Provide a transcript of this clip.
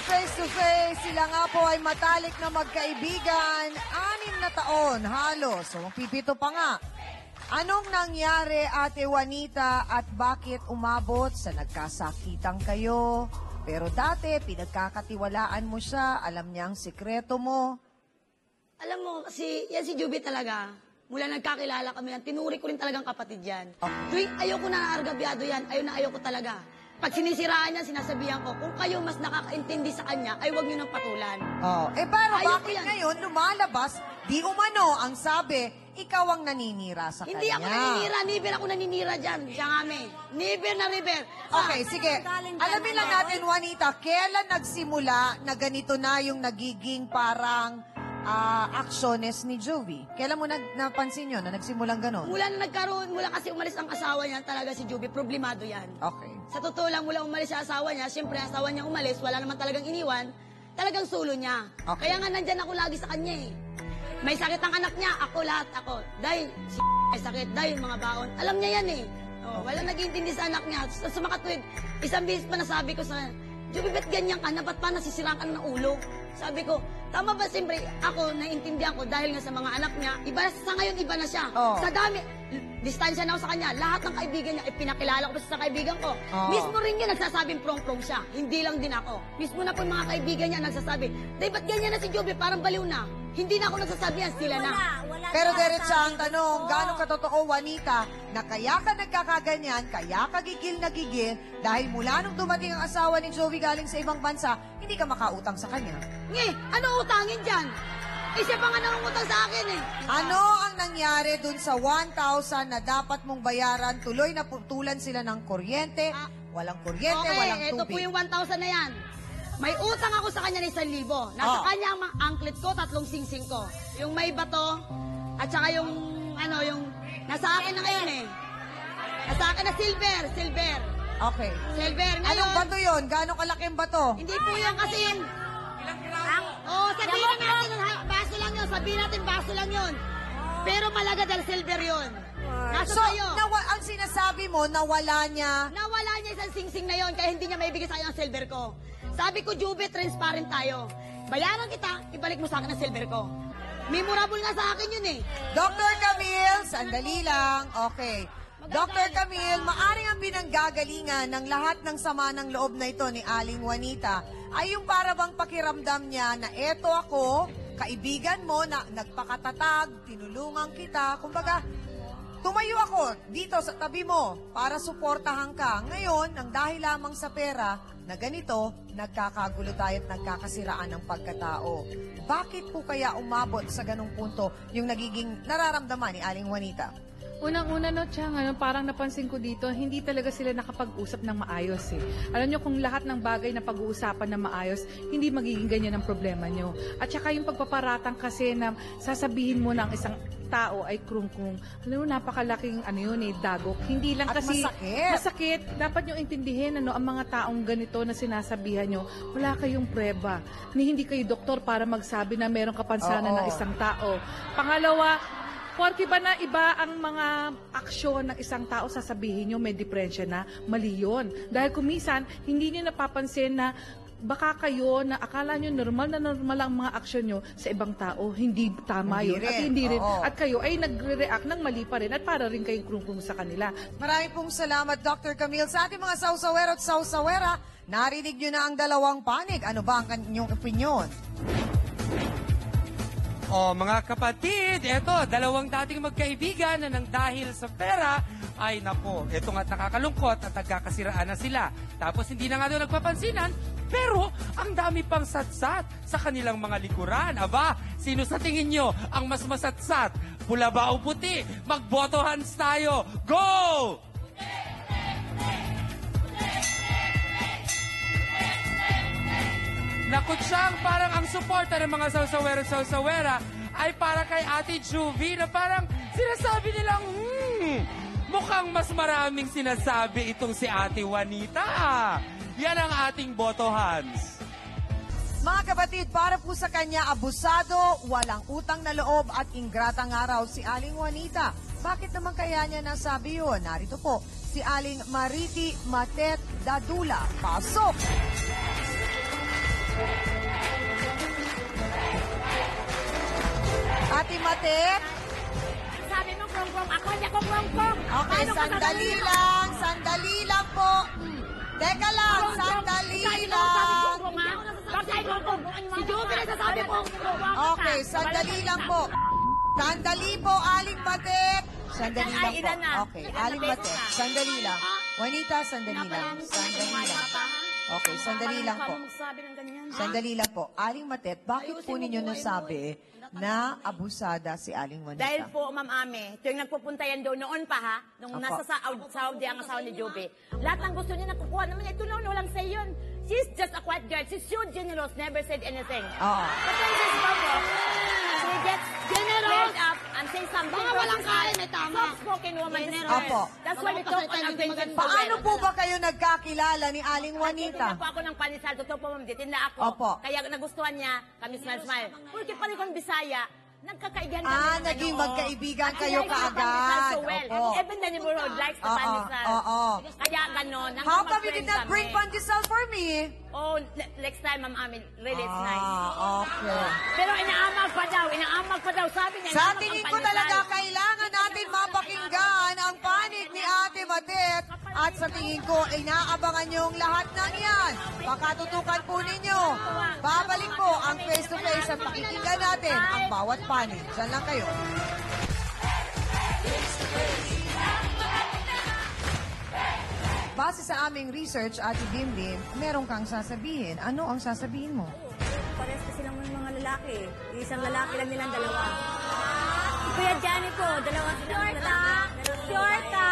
face to face, sila nga po ay matalik na magkaibigan, 6 na taon halos, so pipito pa nga. Anong nangyari, Ate Juanita, at bakit umabot sa nagkasakitan kayo? Pero dati, pinagkakatiwalaan mo siya, alam niya ang sikreto mo. Alam mo, kasi yan si Juby talaga. Mula nagkakilala kami yan, tinuri ko rin talagang kapatid yan. Tuwing ayoko na argabyado yan, ayoko talaga. Pag sinisiraan niya, sinasabihan ko, kung kayo mas nakakaintindi sa kanya, ay huwag niyo nang patulan. Pero Ayoko bakit yan. ngayon lumalabas, di umano ang sabi, ikaw ang naninira sa Hindi kanya? ako naninira, never ako naninira dyan. Siya nga, me. Never na never. Okay, sige. Alamin lang natin, Juanita, kailan nagsimula na ganito na yung nagiging parang aksyones ni Juvie? Kailan mo napansin yun na nagsimulang ganon? Mula na nagkaroon, mula kasi umalis ang asawa niya, talaga si Juby, problemado yan. Okay. Sa totoo lang, mula umalis sa asawa niya, siyempre asawa niya umalis, wala naman talagang iniwan, talagang sulo niya. Okay. Kaya nga nandyan ako lagi sa kanya eh. May sakit ang anak niya, ako lahat ako. Dahil si may sakit, dahil mga baon. Alam niya yan eh. Wala nag-iintindi sa anak niya. So, sumakatwid, isang beses pa nasabi ko sa Juby, ba't ganyan ka na? Ba't pa nasisiraan ka na ng ulo? Sabi ko, tama ba siyempre ako, naiintindihan ko dahil nga sa mga anak niya, iba sa ngayon, iba na siya. Sa dami, distansya na ako sa kanya. Lahat ng kaibigan niya, pinakilala ko pa sa kaibigan ko. Mismo rin niya nagsasabing prong-prong siya. Hindi lang din ako. Mismo na po yung mga kaibigan niya nagsasabi, Day, ba't ganyan na si Juby? Parang baliw na. Hindi na ako nagsasabihan, sila na. Pero diretso ang tanong, gaano katotoo, Juanita, na kaya ka nagkakaganyan, kaya ka gigil na gigil, dahil mula nung dumating ang asawa ni Joey galing sa ibang bansa, hindi ka makautang sa kanya? Ano utangin dyan? Siya pa nga nangungutang sa akin eh. Ano ang nangyari dun sa 1,000 na dapat mong bayaran? Tuloy na putulan sila ng kuryente, walang kuryente, walang Okay, ito po tubig. yung 1,000 na yan. May utang ako sa kanya ng 1,000. Nasa kanya ang mga anklet ko, 3 singsing ko. Yung may bato, at saka yung, nasa akin na ngayon eh. Nasa akin na silver. Okay. Silver. Ngayon, Anong bato yun? Gaano kalaking bato? hindi po yan kasi yung... sabihin na natin, baso lang yun. Sabihin natin, baso lang yun. Pero malaga dahil silver yun. Nasa So, sa'yo. ang sinasabi mo, nawala niya. Nawala niya isang singsing na yon kaya hindi niya maibigay sa akin ang silver ko. Sabi ko, Juby, transparent tayo. Bayaran kita, ibalik mo sa akin ang silver ko. Memorable nga sa akin yun eh. Dr. Camille, sandali lang. Okay. Dr. Camille, maaring ang pinanggagalingan ng lahat ng sama ng loob na ito ni Aling Juanita ay yung para bang pakiramdam niya na eto ako, kaibigan mo na nagpakatatag, tinulungan kita, kumbaga, tumayo ako dito sa tabi mo para suportahan ka. Ngayon, nang dahil lamang sa pera na ganito, nagkakagulo tayo at nagkakasiraan ng pagkatao. Bakit po kaya umabot sa ganong punto yung nagiging nararamdaman ni Aling Juanita? Unang-una, no, Chang, parang napansin ko dito, hindi talaga sila nakapag-usap ng maayos eh. Alam nyo, kung lahat ng bagay na pag-uusapan ng maayos, hindi magiging ganyan ang problema nyo. At saka yung pagpaparatang kasi na sasabihin mo ng isang tao ay krung-krung. Alam mo, napakalaking dagok. Hindi lang At kasi masakit. Dapat nyo intindihin ang mga taong ganito na sinasabihan nyo, wala kayong prueba. Hindi kayo doktor para magsabi na meron kapansanan ng isang tao. Pangalawa, porke ba na iba ang mga aksyon ng isang tao, sasabihin nyo may diferensya na, mali yun. Dahil kumisan, hindi nyo napapansin na baka kayo na akala nyo normal ang mga aksyon nyo sa ibang tao, hindi tama Hindi yun. rin. At hindi rin. Oo. At kayo ay nagre-react ng mali pa rin at para rin kayong krung-krung sa kanila. Maraming pong salamat, Dr. Camille. Sa ating mga sausawero at sausawera, narinig nyo na ang dalawang panig. Ano ba ang inyong opinion? Mga kapatid, eto, dalawang dating magkaibigan na nang dahil sa pera, ay nako, eto nga't nakakalungkot at nagkakasiraan na sila. Tapos hindi na nga doon nagpapansinan, pero ang dami pang satsat sa kanilang mga likuran. Aba, sino sa tingin nyo ang mas masatsat? Pula ba o puti? Magboto hands tayo. Go! Nakutsang parang ang suporta ng mga sausawera ay para kay Ate Juvie na parang sinasabi nilang, mukhang mas maraming sinasabi itong si Ate Juanita. Yan ang ating boto hands. Mga kapatid, para po sa kanya, abusado, walang utang na loob at ingratang araw si Aling Juanita. Bakit naman kaya niya nasabi yun? Narito po, si Aling Mariti Matet Dadula. Pasok! Ate Matet? Sabi mo, krong-krong. Ako, hindi ako krong-krong. Okay, Paano ka sandali sasabihin? lang. Sandali lang po. Teka lang, sandali lang. Si Joby nagsasabi ko. Okay, sandali lang po. Sandali po, Aling Matet. Sandali lang po. Okay, Aling Matet. Sandali lang. Juanita, sandali lang. Sandali lang. Okay, sandali lang po. Sandali lang po. Aling Matet, bakit po ninyo nasabi na abusada si Aling Juanita? Dahil po, Ma'am Ame, tuwing nagpupunta yan doon, noon pa ha, nung Opo. nasa Saudi ang asawa ni Joby, lahat ng gusto niya nakukuha naman niya. Ito na, walang say yun. She's just a quiet girl. She's so generous, never said anything. Oo. But when she's bubble, she gets flared up and say something. Baka walang kaya, may tama. Soft-spoken woman. Generous. This girl. Opo. That's why we talk on our benches. Paano po ba kayo nagkakilala ni Aling Juanita? Tinda po ako ng panisal. Totoo po, ma'am. Tinda ako. Opo. Kaya nagustuhan niya, kami smile-smile. Porque pa rin kong Bisaya, nagkakaibigan kami. Ah, ng naging ano, magkaibigan at kayo he likes the kaagad. panisal so well. Opo. Even the neighborhood likes the Oo, panisal. oo. Kaya gano'n. How come you did not bring pandesal for me? Oh, next time, Ma'am Amin. Really, it's nice. Ah, okay. Pero inaamag pa daw. Sabi niya, Sa inaamag tingin ang ko pandesal. talaga kailangan natin mapakinggan ang panig ni Ate Matet. At sa tingin ko, inaabangan niyo ang lahat ng yan. Pakatutukan po ninyo. Babalik po ang face-to-face at pakikinggan natin ang bawat panig. Diyan lang kayo. Base sa aming research, Ate Bimlim, meron kang sasabihin. Ano ang sasabihin mo? Pares kasi lang ng mga lalaki. Isang lalaki lang nilang dalawa. Kuya Johnny po, dalawa silang lalaki. Sure ka?